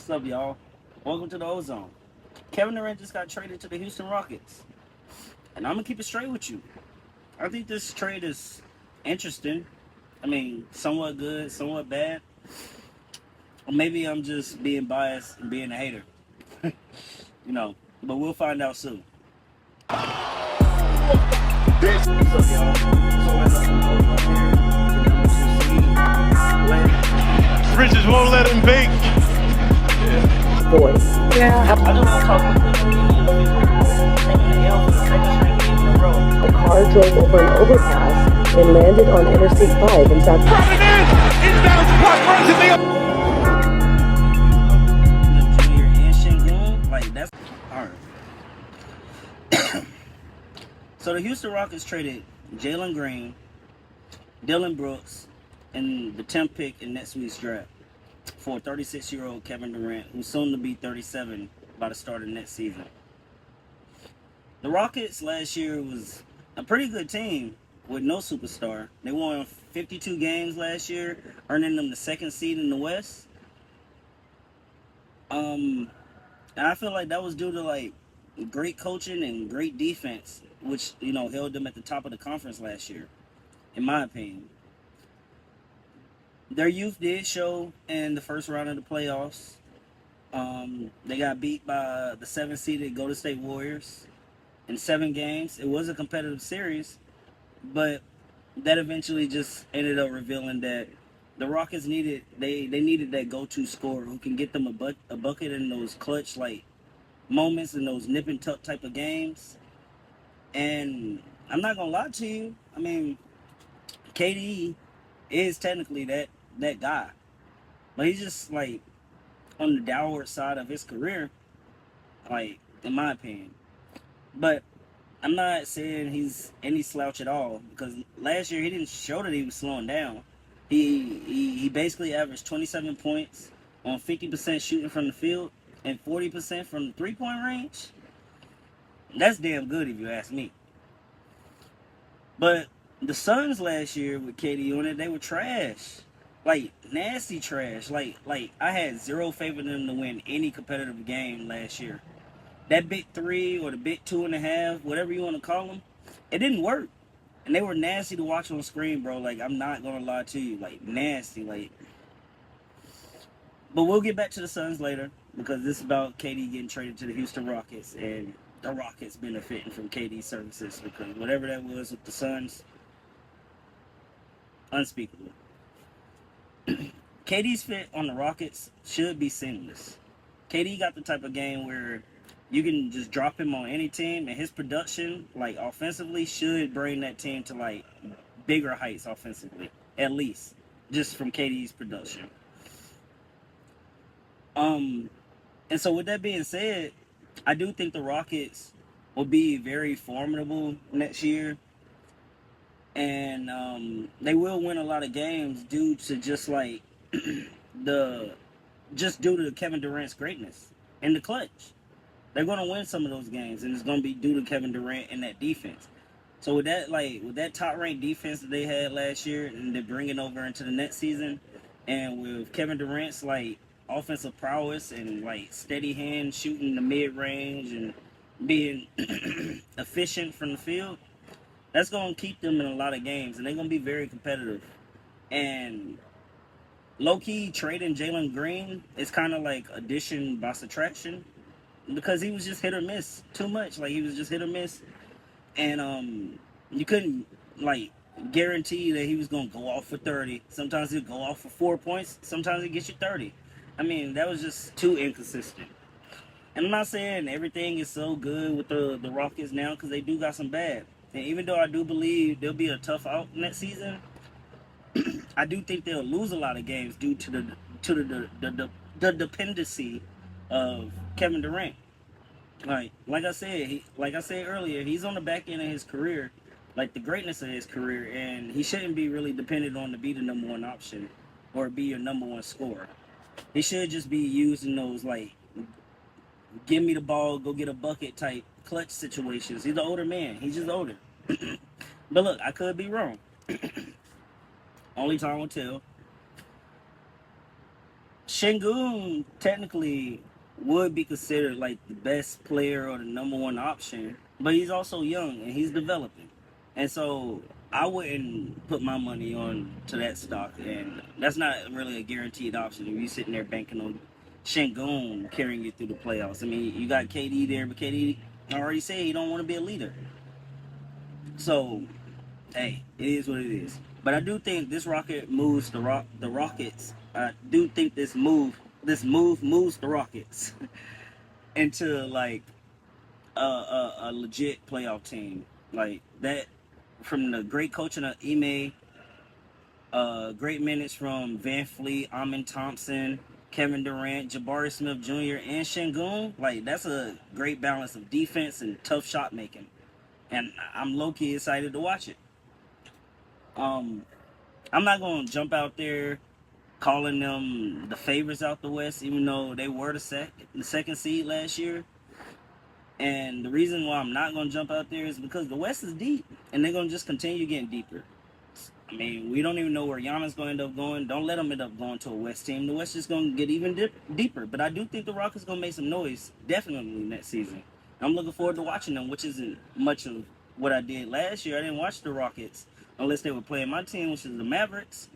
What's up, y'all? Welcome to the Ozone. Kevin Durant just got traded to the Houston Rockets. And I'm going to keep it straight with you. I think this trade is interesting. I mean, somewhat good, somewhat bad. Or maybe I'm just being biased and being a hater. But we'll find out soon. What's up, y'all? Bridges won't let him bake. Voice. I just want to talk about taking the L for the second straight game in a row. A car drove over an overpass and landed on Interstate 5 in South Junior and Shingun, like that's hard. So the Houston Rockets traded Jalen Green, Dylan Brooks, and the 10th pick in next week's draft for 36-year-old Kevin Durant, who's soon to be 37 by the start of next season. The Rockets last year was a pretty good team with no superstar. They won 52 games last year, earning them the second seed in the West. And I feel like that was due to like great coaching and great defense, which held them at the top of the conference last year, in my opinion. Their youth did show in the first round of the playoffs. They got beat by the 7th-seeded Golden State Warriors in 7 games. It was a competitive series, but that eventually just ended up revealing that the Rockets needed that go-to scorer who can get them a bucket in those clutch like moments in those nip and tuck type of games. And I'm not gonna lie to you. I mean, KD is technically that guy, but he's just like on the downward side of his career, like in my opinion. But I'm not saying he's any slouch at all, because last year he didn't show that he was slowing down. He basically averaged 27 points on 50% shooting from the field and 40% from the 3-point range. That's damn good if you ask me. But the Suns last year with KD on it, they were trash. Like, nasty trash. Like I had zero faith in them to win any competitive game last year. That big 3 or the big 2.5, whatever you want to call them, it didn't work. And they were nasty to watch on screen, bro. Like, I'm not going to lie to you. Like, nasty. Like, but we'll get back to the Suns later, because this is about KD getting traded to the Houston Rockets and the Rockets benefiting from KD's services, because whatever that was with the Suns, unspeakable. KD's fit on the Rockets should be seamless. KD got the type of game where you can just drop him on any team, and his production, like offensively, should bring that team to like bigger heights offensively, at least, just from KD's production. And so with that being said, I do think the Rockets will be very formidable next year. And they will win a lot of games due to just like due to Kevin Durant's greatness in the clutch. They're gonna win some of those games, and it's gonna be due to Kevin Durant and that defense. So with that top ranked defense that they had last year, and they're bringing over into the next season, and with Kevin Durant's like offensive prowess and like steady hand shooting the mid range and being efficient from the field, that's going to keep them in a lot of games, and they're going to be very competitive. And low-key, trading Jalen Green is kind of like addition by subtraction, because he was just hit or miss too much. Like, he was just hit or miss. And you couldn't, like, guarantee that he was going to go off for 30. Sometimes he'd go off for 4 points. Sometimes he'd get you 30. I mean, that was just too inconsistent. And I'm not saying everything is so good with the Rockets now, because they do got some bad. And even though I do believe they'll be a tough out next season, I do think they'll lose a lot of games due to the dependency of Kevin Durant. Like I said earlier, he's on the back end of his career, like the greatness of his career, and he shouldn't be really dependent on to be the number one option or be your number one scorer. He should just be used in those like give me the ball, go get a bucket type clutch situations. He's an older man. He's just older. But look, I could be wrong. Only time will tell. Şengün technically would be considered like the best player or the number one option, but he's also young and he's developing, and so I wouldn't put my money on to that stock, and that's not really a guaranteed option if you're sitting there banking on Şengün carrying you through the playoffs. I mean, you got KD there, but KD already said he don't want to be a leader, so hey, it is what it is. But I do think this rocket moves the Rockets. I do think this move moves the Rockets into like a legit playoff team like that. From the great coaching of Ime, great minutes from Van Fleet, Amin Thompson, Kevin Durant, Jabari Smith Jr., and Şengün. Like that's a great balance of defense and tough shot making, and I'm low key excited to watch it. Um, I'm not gonna jump out there calling them the favorites out the West, even though they were the second seed last year. And the reason why I'm not gonna jump out there is because the West is deep, and they're gonna just continue getting deeper. I mean, we don't even know where Giannis gonna end up going. Don't let them end up going to a West team. The West is gonna get even deeper. But I do think the Rockets gonna make some noise definitely next season. I'm looking forward to watching them, which isn't much of what I did last year. I didn't watch the Rockets unless they were playing my team, which is the Mavericks.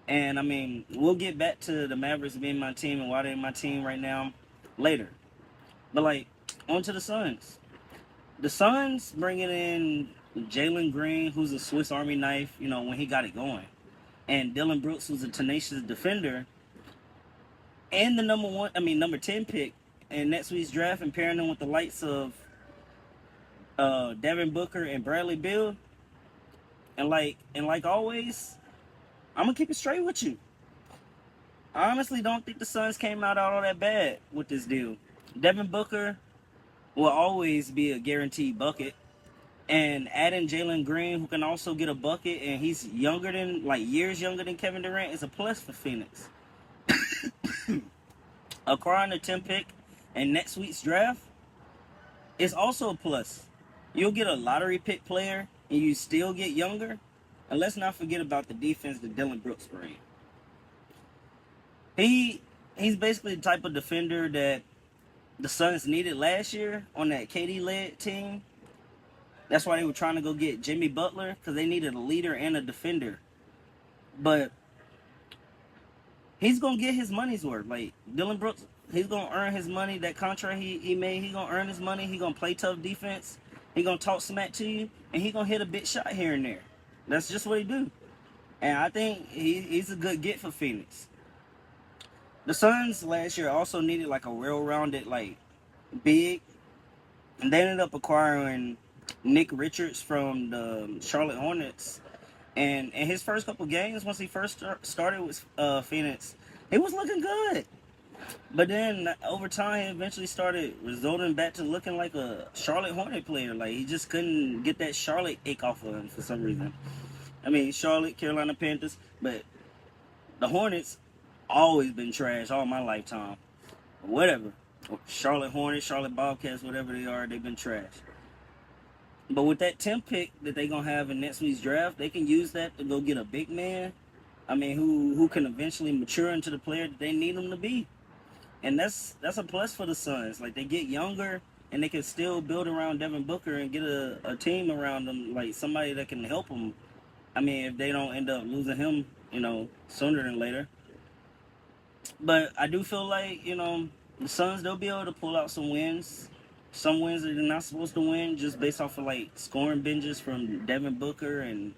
And I mean, we'll get back to the Mavericks being my team and why they're my team right now later. But like, on to the Suns. The Suns bringing in Jalen Green, who's a Swiss Army knife, when he got it going, and Dylan Brooks, who's a tenacious defender, and the number 10 pick in next week's draft, and pairing them with the likes of Devin Booker and Bradley Beal. And like always, I'm gonna keep it straight with you. I honestly don't think the Suns came out all that bad with this deal. Devin Booker will always be a guaranteed bucket. And adding Jalen Green, who can also get a bucket, and he's years younger than Kevin Durant, is a plus for Phoenix. Acquiring the 10 pick in next week's draft is also a plus. You'll get a lottery pick player, and you still get younger. And let's not forget about the defense that Dylan Brooks brings. He's basically the type of defender that the Suns needed last year on that KD-led team. That's why they were trying to go get Jimmy Butler, because they needed a leader and a defender. But he's going to get his money's worth. Like, Dylan Brooks, he's going to earn his money. That contract he made, he's going to earn his money. He's going to play tough defense. He's going to talk smack to you. And he's going to hit a big shot here and there. That's just what he do. And I think he's a good get for Phoenix. The Suns last year also needed like a well-rounded, like, big. And they ended up acquiring Nick Richards from the Charlotte Hornets. And in his first couple games, once he first started with Phoenix, he was looking good. But then over time, he eventually started resulting back to looking like a Charlotte Hornet player. Like, he just couldn't get that Charlotte ache off of him for some reason. I mean, Charlotte, Carolina Panthers, but the Hornets always been trash all my lifetime. Whatever. Charlotte Hornets, Charlotte Bobcats, whatever they are, they've been trash. But with that 10 pick that they're going to have in next week's draft, they can use that to go get a big man. I mean, who can eventually mature into the player that they need him to be. And that's a plus for the Suns. Like, they get younger, and they can still build around Devin Booker and get a team around them, like somebody that can help them. I mean, if they don't end up losing him, sooner than later. But I do feel like, the Suns, they'll be able to pull out some wins. Some wins that they're not supposed to win just based off of, like, scoring binges from Devin Booker and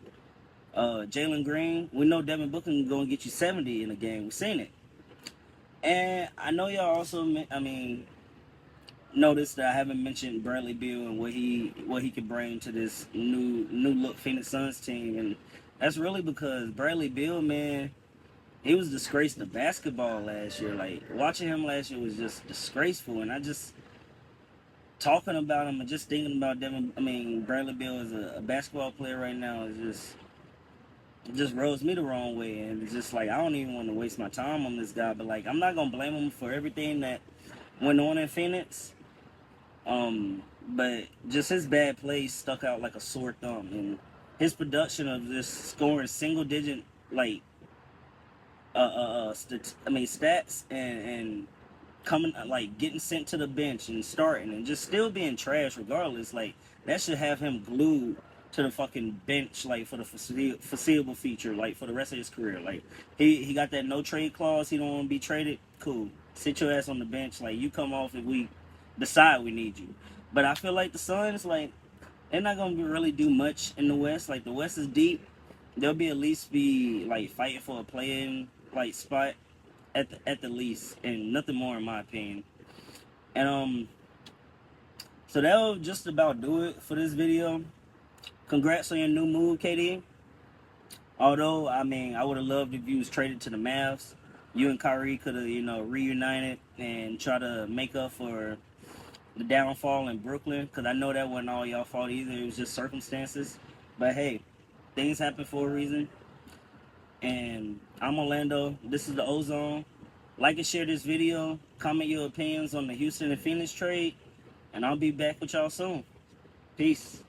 Jalen Green. We know Devin Booker can go and get you 70 in a game. We've seen it. And I know y'all also, noticed that I haven't mentioned Bradley Beal and what he could bring to this new look Phoenix Suns team. And that's really because Bradley Beal, man, he was disgraced to basketball last year. Like, watching him last year was just disgraceful. And I just, talking about him and just thinking about Bradley Beal as a basketball player right now is just rubs me the wrong way. And it's just like, I don't even want to waste my time on this guy. But, like, I'm not going to blame him for everything that went on in Phoenix. But just his bad play stuck out like a sore thumb. And his production of just scoring single-digit, like, stats and coming like getting sent to the bench and starting and just still being trash regardless. Like that should have him glued to the fucking bench like for the foreseeable future, like for the rest of his career. Like he got that no trade clause. He don't want to be traded. Cool. Sit your ass on the bench. Like you come off if we decide we need you. But I feel like the Suns, like they're not gonna really do much in the West. Like the West is deep. They'll be at least be like fighting for a play-in like spot at the least, and nothing more in my opinion. And so that'll just about do it for this video. Congrats on your new move, KD. Although I mean I would have loved if you was traded to the Mavs. You and Kyrie could have, reunited and try to make up for the downfall in Brooklyn, because I know that wasn't all y'all fault either. It was just circumstances. But hey, things happen for a reason. And I'm Orlando. This is the Ozone. Like and share this video. Comment your opinions on the Houston and Phoenix trade. And I'll be back with y'all soon. Peace.